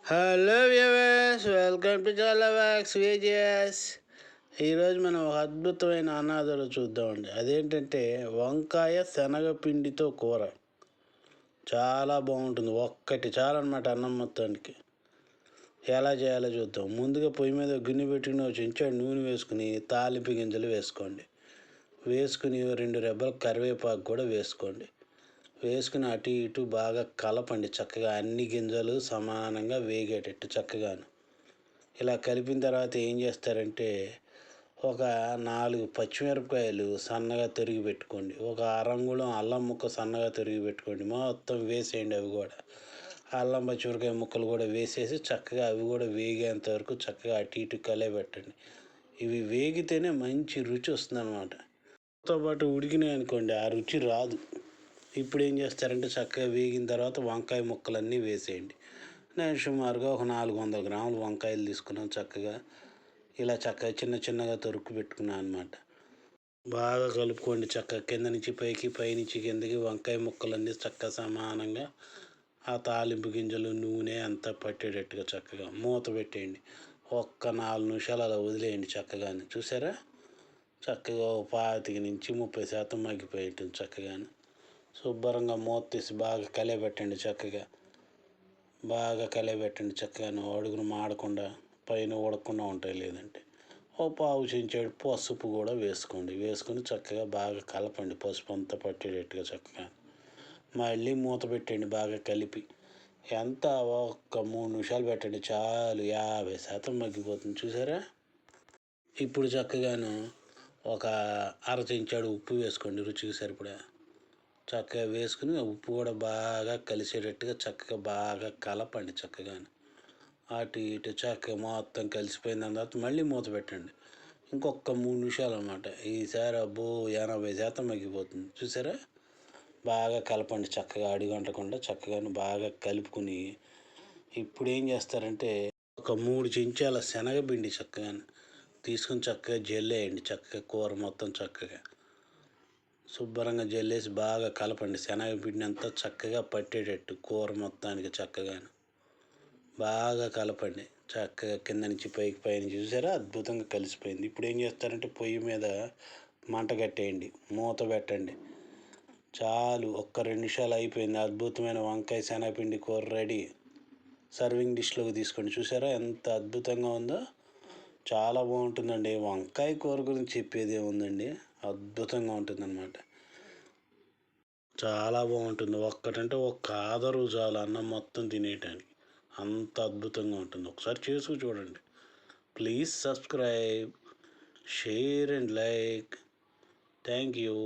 Hello viewers, welcome to చాలా wax Vijayan. ఈరోజు మనం ఒక అద్భుతమైన అనాథలు చూద్దామండి. అదేంటంటే వంకాయ శనగపిండితో కూర. చాలా బాగుంటుంది. ఒక్కటి చాలన్నమాట అన్నం మొత్తానికి. ఎలా చేయాలో చూద్దాం. ముందుగా పొయ్యి మీద గిన్నె పెట్టుకుని ఒక చెంచాడు నూనె వేసుకుని తాలింపు గింజలు వేసుకోండి. వేసుకుని 2 రెబ్బల కరివేపాకు కూడా వేసుకోండి. వేసుకుని అటు ఇటు బాగా కలపండి. చక్కగా అన్ని గింజలు సమానంగా వేగేటట్టు చక్కగాను. ఇలా కలిపిన తర్వాత ఏం చేస్తారంటే ఒక 4 పచ్చిమిరపకాయలు సన్నగా తరిగి పెట్టుకోండి. ఒక అరంగుళం అల్లం ముక్క సన్నగా తరిగి పెట్టుకోండి. మొత్తం వేసేయండి. అవి కూడా అల్లం పచ్చిమిరపకాయ ముక్కలు కూడా వేసేసి చక్కగా అవి కూడా వేగేంత వరకు చక్కగా అటు ఇటు కలయబెట్టండి. ఇవి వేగితేనే మంచి రుచి వస్తుందన్నమాట. తో పాటు ఉడికినాయి అనుకోండి ఆ రుచి రాదు. ఇప్పుడు ఏం చేస్తారంటే చక్కగా వేగిన తర్వాత వంకాయ ముక్కలన్నీ వేసేయండి. నేను సుమారుగా ఒక 400 గ్రాములు వంకాయలు తీసుకున్నాను. చక్కగా ఇలా చక్కగా చిన్న చిన్నగా తొరుక్కు పెట్టుకున్నాను అనమాట. బాగా కలుపుకోండి. చక్కగా కింద నుంచి పైకి, పైనుంచి కిందకి వంకాయ ముక్కలన్నీ చక్కగా సమానంగా ఆ తాలింపు గింజలు నూనె అంతా పట్టేటట్టుగా చక్కగా మూత పెట్టేయండి. ఒక్క 4 నిమిషాలు అలా వదిలేయండి. చక్కగానే చూసారా, చక్కగా 25 నుంచి 30% మగ్గిపోయేట్టుంది. చక్కగాను శుభ్రంగా మూత తీసి బాగా కలియబెట్టండి. బాగా కలియబెట్టండి. చక్కగా అడుగును మాడకుండా పైన ఉడకకుండా ఉంటాయి. లేదంటే ఓ పావు చెంచాడు పసుపు కూడా వేసుకోండి. వేసుకొని చక్కగా బాగా కలపండి. పసుపు అంతా పట్టేటట్టుగా చక్కగా మళ్ళీ మూత పెట్టండి. బాగా కలిపి ఎంత ఒక్క 3 నిమిషాలు పెట్టండి చాలు. 50% మగ్గిపోతుంది. చూసారా, ఇప్పుడు చక్కగాను ఒక అర చెంచాడు ఉప్పు వేసుకోండి. రుచికి సరిపడా చక్కగా వేసుకుని ఉప్పు కూడా బాగా కలిసేటట్టుగా చక్కగా బాగా కలపండి. చక్కగా అటు ఇటు చక్కగా మొత్తం కలిసిపోయిన తర్వాత మళ్ళీ మూత పెట్టండి. ఇంకొక 3 నిమిషాలు అన్నమాట. ఈసారి అబ్బో 80% మగ్గిపోతుంది. చూసారా, బాగా కలపండి. చక్కగా అడుగంటకుండా చక్కగా బాగా కలుపుకొని ఇప్పుడు ఏం చేస్తారంటే ఒక 3 చెంచాల శనగపిండి చక్కగా తీసుకుని చక్కగా జల్లేయండి. చక్కగా కూర మొత్తం చక్కగా శుభ్రంగా జల్లేసి బాగా కలపండి. శనగపిండి అంతా చక్కగా పట్టేటట్టు కూర మొత్తానికి చక్కగా బాగా కలపండి. చక్కగా కింద నుంచి పైకి, పైనుంచి చూసారా అద్భుతంగా కలిసిపోయింది. ఇప్పుడు ఏం చేస్తారంటే పొయ్యి మీద మంట కట్టేయండి. మూత పెట్టండి. చాలు, ఒక్క 2 నిమిషాలు అయిపోయింది. అద్భుతమైన వంకాయ శనగపిండి కూర రెడీ. సర్వింగ్ డిష్లోకి తీసుకోండి. చూసారా ఎంత అద్భుతంగా ఉందో. చాలా బాగుంటుందండి. వంకాయ కూర గురించి చెప్పేది ఏముందండి, అద్భుతంగా ఉంటుందన్నమాట. చాలా బాగుంటుంది. ఒక్కటంటే ఒక్క ఆదరు చాలు అన్నం మొత్తం తినేయటానికి. అంత అద్భుతంగా ఉంటుంది. ఒకసారి చేసుకు చూడండి. Please subscribe, share and like. Thank you.